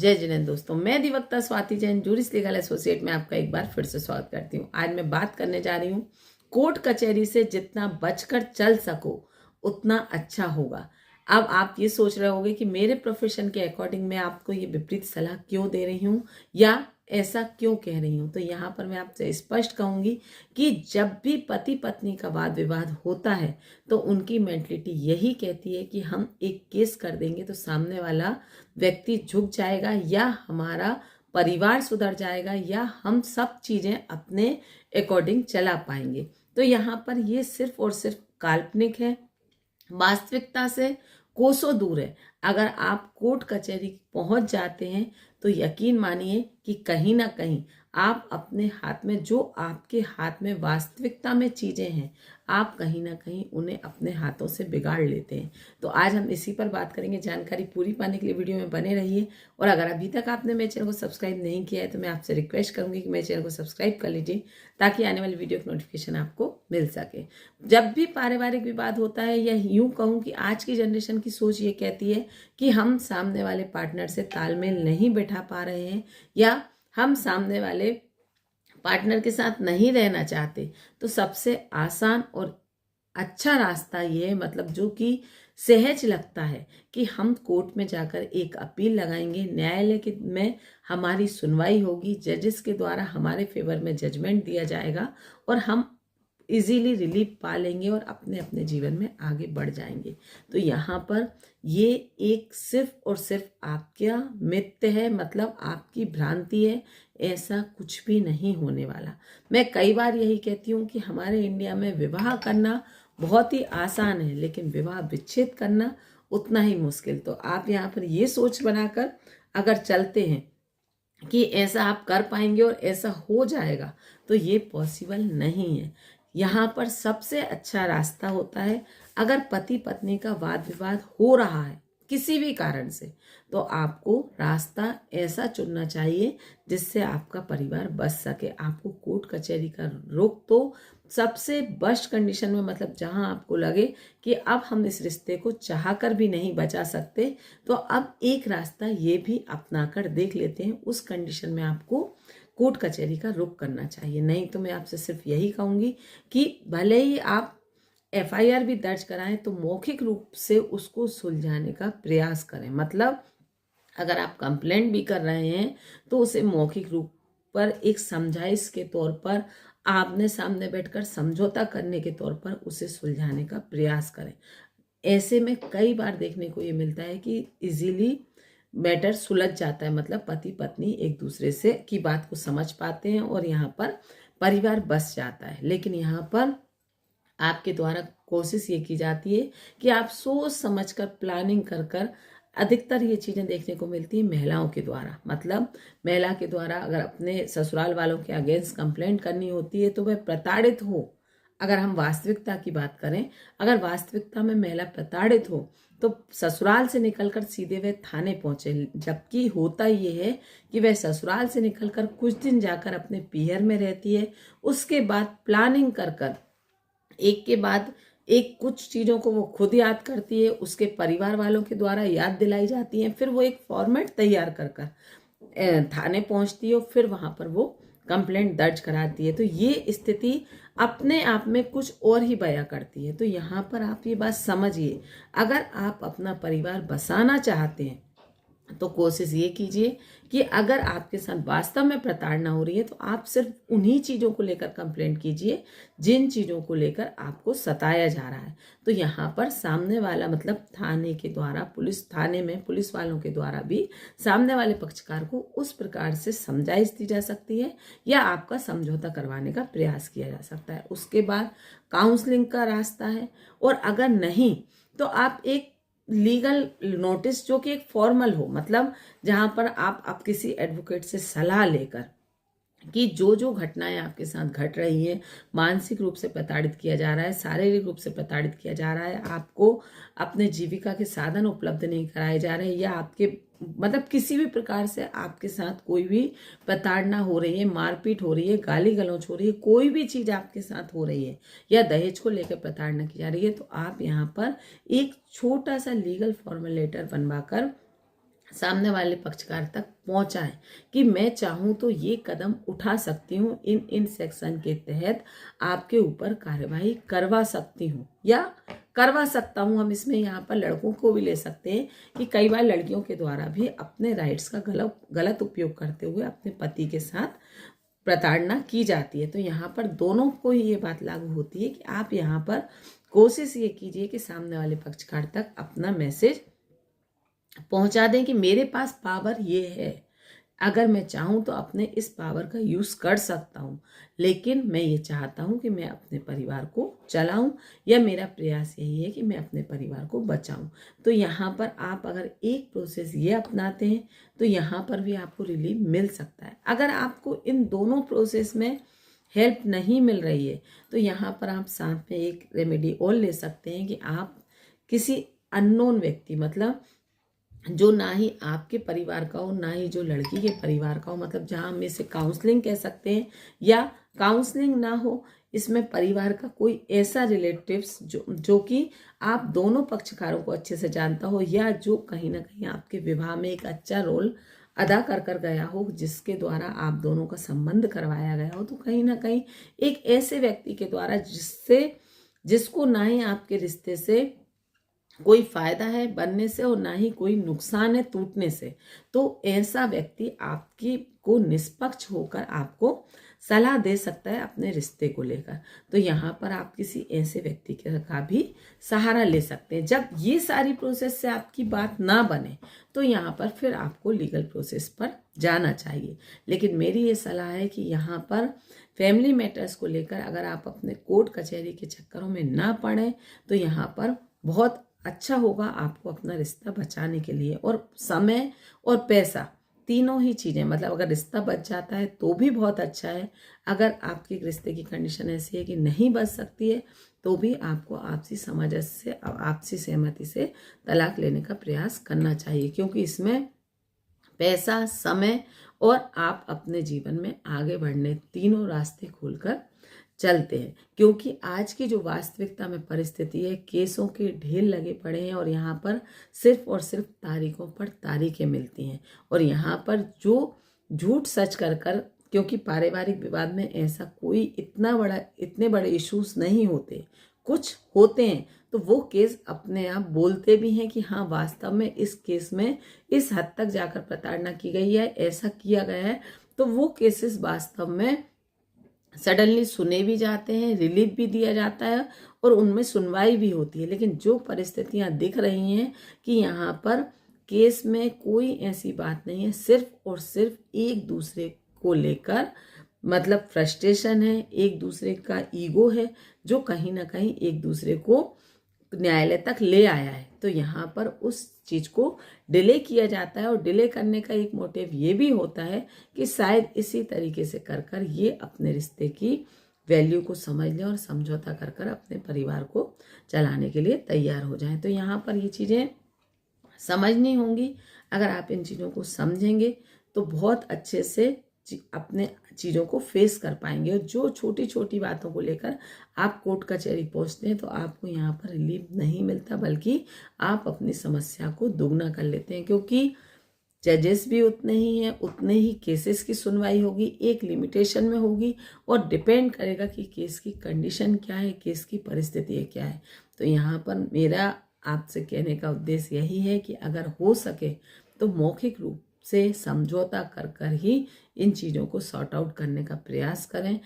जय जिनेंद्र दोस्तों, मैं अधिवक्ता Swati Jain juris legal associate में आपका एक बार फिर से स्वागत करती हूँ। आज मैं बात करने जा रही हूँ कोर्ट कचहरी से जितना बचकर चल सको उतना अच्छा होगा। अब आप ये सोच रहे होंगे कि मेरे प्रोफेशन के अकॉर्डिंग मैं आपको ये विपरीत सलाह क्यों दे रही हूँ या ऐसा क्यों कह रही हूँ। तो यहाँ पर मैं आपसे स्पष्ट कहूँगी कि जब भी पति पत्नी का वाद विवाद होता है तो उनकी मेंटलिटी यही कहती है कि हम एक केस कर देंगे तो सामने वाला व्यक्ति झुक जाएगा या हमारा परिवार सुधर जाएगा या हम सब चीज़ें अपने अकॉर्डिंग चला पाएंगे। तो यहाँ पर ये सिर्फ और सिर्फ काल्पनिक है, वास्तविकता से कोसों दूर है। अगर आप कोर्ट कचहरी पहुंच जाते हैं तो यकीन मानिए कि कहीं ना कहीं आप अपने हाथ में, जो आपके हाथ में वास्तविकता में चीज़ें हैं, आप कहीं ना कहीं उन्हें अपने हाथों से बिगाड़ लेते हैं। तो आज हम इसी पर बात करेंगे। जानकारी पूरी पाने के लिए वीडियो में बने रहिए। और अगर अभी तक आपने मेरे चैनल को सब्सक्राइब नहीं किया है तो मैं आपसे रिक्वेस्ट करूंगी कि मेरे चैनल को सब्सक्राइब कर लीजिए ताकि आने वाली वीडियो की नोटिफिकेशन आपको मिल सके। जब भी पारिवारिक विवाद होता है, या यूं कहूँ कि आज की जनरेशन की सोच ये कहती है कि हम सामने वाले पार्टनर से तालमेल नहीं बैठा पा रहे हैं या हम सामने वाले पार्टनर के साथ नहीं रहना चाहते, तो सबसे आसान और अच्छा रास्ता ये है, मतलब जो कि सहज लगता है, कि हम कोर्ट में जाकर एक अपील लगाएंगे, न्यायालय में हमारी सुनवाई होगी, जजेस के द्वारा हमारे फेवर में जजमेंट दिया जाएगा और हम इजीली रिलीफ पा लेंगे और अपने अपने जीवन में आगे बढ़ जाएंगे। तो यहाँ पर ये एक सिर्फ और सिर्फ आपका मिथ्य है, मतलब आपकी भ्रांति है। ऐसा कुछ भी नहीं होने वाला। मैं कई बार यही कहती हूँ कि हमारे इंडिया में विवाह करना बहुत ही आसान है, लेकिन विवाह विच्छेद करना उतना ही मुश्किल। तो आप यहाँ पर ये सोच बनाकर अगर चलते हैं कि ऐसा आप कर पाएंगे और ऐसा हो जाएगा, तो ये पॉसिबल नहीं है। यहाँ पर सबसे अच्छा रास्ता होता है, अगर पति पत्नी का वाद विवाद हो रहा है किसी भी कारण से, तो आपको रास्ता ऐसा चुनना चाहिए जिससे आपका परिवार बच सके। आपको कोर्ट कचहरी का रुख तो सबसे बेस्ट कंडीशन में, मतलब जहां आपको लगे कि अब हम इस रिश्ते को चाहकर भी नहीं बचा सकते, तो अब एक रास्ता ये भी अपना कर देख लेते हैं। उस कंडीशन में आपको कोर्ट कचहरी का रुख करना चाहिए। नहीं तो मैं आपसे सिर्फ यही कहूँगी कि भले ही आप एफआईआर भी दर्ज कराएं तो मौखिक रूप से उसको सुलझाने का प्रयास करें। मतलब अगर आप कंप्लेंट भी कर रहे हैं तो उसे मौखिक रूप पर एक समझाइश के तौर पर, आमने सामने बैठकर समझौता करने के तौर पर उसे सुलझाने का प्रयास करें। ऐसे में कई बार देखने को ये मिलता है कि इजीली मैटर सुलझ जाता है, मतलब पति पत्नी एक दूसरे से की बात को समझ पाते हैं और यहाँ पर परिवार बस जाता है। लेकिन यहाँ पर आपके द्वारा कोशिश ये की जाती है कि आप सोच समझकर प्लानिंग कर कर, अधिकतर ये चीज़ें देखने को मिलती है महिलाओं के द्वारा। मतलब महिला के द्वारा अगर अपने ससुराल वालों के अगेंस्ट कंप्लेंट करनी होती है तो वह प्रताड़ित हो। अगर हम वास्तविकता की बात करें, अगर वास्तविकता में महिला प्रताड़ित हो तो ससुराल से निकलकर सीधे वह थाने पहुंचे, जबकि होता ये है कि वह ससुराल से निकलकर कुछ दिन जाकर अपने पीहर में रहती है। उसके बाद प्लानिंग कर कर एक के बाद एक कुछ चीज़ों को वो खुद याद करती है, उसके परिवार वालों के द्वारा याद दिलाई जाती हैं, फिर वो एक फॉर्मेट तैयार कर कर थाने पहुंचती है और फिर वहाँ पर वो कंप्लेंट दर्ज कराती है। तो ये स्थिति अपने आप में कुछ और ही बयां करती है। तो यहाँ पर आप ये बात समझिए, अगर आप अपना परिवार बसाना चाहते हैं तो कोशिश ये कीजिए कि अगर आपके साथ वास्तव में प्रताड़ना हो रही है तो आप सिर्फ उन्हीं चीज़ों को लेकर कंप्लेंट कीजिए जिन चीज़ों को लेकर आपको सताया जा रहा है। तो यहाँ पर सामने वाला, मतलब थाने के द्वारा, थाने में पुलिस वालों के द्वारा भी सामने वाले पक्षकार को उस प्रकार से समझाइश दी जा सकती है या आपका समझौता करवाने का प्रयास किया जा सकता है। उसके बाद काउंसलिंग का रास्ता है, और अगर नहीं तो आप एक लीगल नोटिस, जो कि एक फॉर्मल हो, मतलब जहां पर आप किसी एडवोकेट से सलाह लेकर कि जो जो घटनाएं आपके साथ घट रही हैं, मानसिक रूप से प्रताड़ित किया जा रहा है, शारीरिक रूप से प्रताड़ित किया जा रहा है, आपको अपने जीविका के साधन उपलब्ध नहीं कराए जा रहे, या आपके मतलब किसी भी प्रकार से आपके साथ कोई भी प्रताड़ना हो रही है, मारपीट हो रही है, गाली गलौज हो रही है, कोई भी चीज़ आपके साथ हो रही है, या दहेज को लेकर प्रताड़ना की जा रही है, तो आप यहाँ पर एक छोटा सा लीगल फॉर्मल लेटर बनवाकर सामने वाले पक्षकार तक पहुंचाएं कि मैं चाहूं तो ये कदम उठा सकती हूँ, इन सेक्शन के तहत आपके ऊपर कार्यवाही करवा सकती हूँ या करवा सकता हूँ। हम इसमें यहाँ पर लड़कों को भी ले सकते हैं कि कई बार लड़कियों के द्वारा भी अपने राइट्स का गलत उपयोग करते हुए अपने पति के साथ प्रताड़ना की जाती है। तो यहाँ पर दोनों को ही ये बात लागू होती है कि आप यहाँ पर कोशिश ये कीजिए कि सामने वाले पक्षकार तक अपना मैसेज पहुंचा दें कि मेरे पास पावर ये है, अगर मैं चाहूं तो अपने इस पावर का यूज कर सकता हूं, लेकिन मैं ये चाहता हूं कि मैं अपने परिवार को चलाऊं या मेरा प्रयास यही है कि मैं अपने परिवार को बचाऊं। तो यहाँ पर आप अगर एक प्रोसेस ये अपनाते हैं तो यहाँ पर भी आपको रिलीफ मिल सकता है। अगर आपको इन दोनों प्रोसेस में हेल्प नहीं मिल रही है तो यहाँ पर आप साथ में एक रेमेडी और ले सकते हैं कि आप किसी अननोन व्यक्ति, मतलब जो ना ही आपके परिवार का हो ना ही जो लड़की के परिवार का हो, मतलब जहाँ हम इसे काउंसलिंग कह सकते हैं, या काउंसलिंग ना हो, इसमें परिवार का कोई ऐसा रिलेटिव्स जो कि आप दोनों पक्षकारों को अच्छे से जानता हो या जो कहीं ना कहीं आपके विवाह में एक अच्छा रोल अदा कर गया हो, जिसके द्वारा आप दोनों का संबंध करवाया गया हो। तो कहीं ना कहीं एक ऐसे व्यक्ति के द्वारा जिसको ना ही आपके रिश्ते से कोई फायदा है बनने से और ना ही कोई नुकसान है टूटने से, तो ऐसा व्यक्ति आपकी को निष्पक्ष होकर आपको सलाह दे सकता है अपने रिश्ते को लेकर। तो यहाँ पर आप किसी ऐसे व्यक्ति का भी सहारा ले सकते हैं। जब ये सारी प्रोसेस से आपकी बात ना बने तो यहाँ पर फिर आपको लीगल प्रोसेस पर जाना चाहिए। लेकिन मेरी ये सलाह है कि यहाँ पर फैमिली मैटर्स को लेकर अगर आप अपने कोर्ट कचहरी के चक्करों में ना पड़े तो यहाँ पर बहुत अच्छा होगा आपको अपना रिश्ता बचाने के लिए। और समय और पैसा तीनों ही चीज़ें, मतलब अगर रिश्ता बच जाता है तो भी बहुत अच्छा है, अगर आपके रिश्ते की कंडीशन ऐसी है कि नहीं बच सकती है तो भी आपको आपसी सहमति से तलाक लेने का प्रयास करना चाहिए, क्योंकि इसमें पैसा, समय और आप अपने जीवन में आगे बढ़ने तीनों रास्ते खोलकर चलते हैं। क्योंकि आज की जो वास्तविकता में परिस्थिति है, केसों के ढेर लगे पड़े हैं और यहाँ पर सिर्फ और सिर्फ तारीखों पर तारीखें मिलती हैं। और यहाँ पर जो झूठ सच कर क्योंकि पारिवारिक विवाद में ऐसा कोई इतने बड़े इश्यूज नहीं होते, कुछ होते हैं तो वो केस अपने आप बोलते भी हैं कि हाँ वास्तव में इस केस में इस हद तक जाकर प्रताड़ना की गई है, ऐसा किया गया है। तो वो केसेस वास्तव में सडनली सुने भी जाते हैं, रिलीफ भी दिया जाता है और उनमें सुनवाई भी होती है। लेकिन जो परिस्थितियां दिख रही हैं कि यहाँ पर केस में कोई ऐसी बात नहीं है, सिर्फ और सिर्फ एक दूसरे को लेकर मतलब फ्रस्ट्रेशन है, एक दूसरे का ईगो है जो कहीं ना कहीं एक दूसरे को न्यायालय तक ले आया है। तो यहाँ पर उस चीज को डिले किया जाता है और डिले करने का एक मोटिव ये भी होता है कि शायद इसी तरीके से कर ये अपने रिश्ते की वैल्यू को समझ लें और समझौता कर अपने परिवार को चलाने के लिए तैयार हो जाएं। तो यहाँ पर ये चीज़ें समझनी होंगी। अगर आप इन चीज़ों को समझेंगे तो बहुत अच्छे से अपने चीज़ों को फेस कर पाएंगे। और जो छोटी छोटी बातों को लेकर आप कोर्ट कचहरी पहुंचते हैं तो आपको यहाँ पर रिलीफ नहीं मिलता, बल्कि आप अपनी समस्या को दोगुना कर लेते हैं, क्योंकि जजेस भी उतने ही हैं, उतने ही केसेस की सुनवाई होगी, एक लिमिटेशन में होगी और डिपेंड करेगा कि केस की कंडीशन क्या है, केस की परिस्थिति क्या है। तो यहाँ पर मेरा आपसे कहने का उद्देश्य यही है कि अगर हो सके तो मौखिक रूप से समझौता कर ही इन चीज़ों को सॉर्ट आउट करने का प्रयास करें।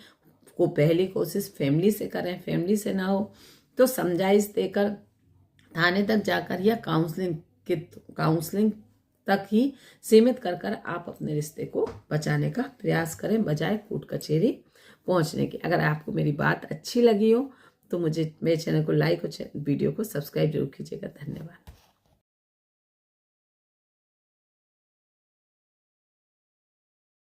को पहली कोशिश फैमिली से करें, फैमिली से ना हो तो समझाइश देकर थाने तक जाकर या काउंसलिंग तक ही सीमित कर आप अपने रिश्ते को बचाने का प्रयास करें, बजाय कोर्ट कचहरी पहुंचने की। अगर आपको मेरी बात अच्छी लगी हो तो मेरे चैनल को लाइक और वीडियो को सब्सक्राइब जरूर कीजिएगा। धन्यवाद।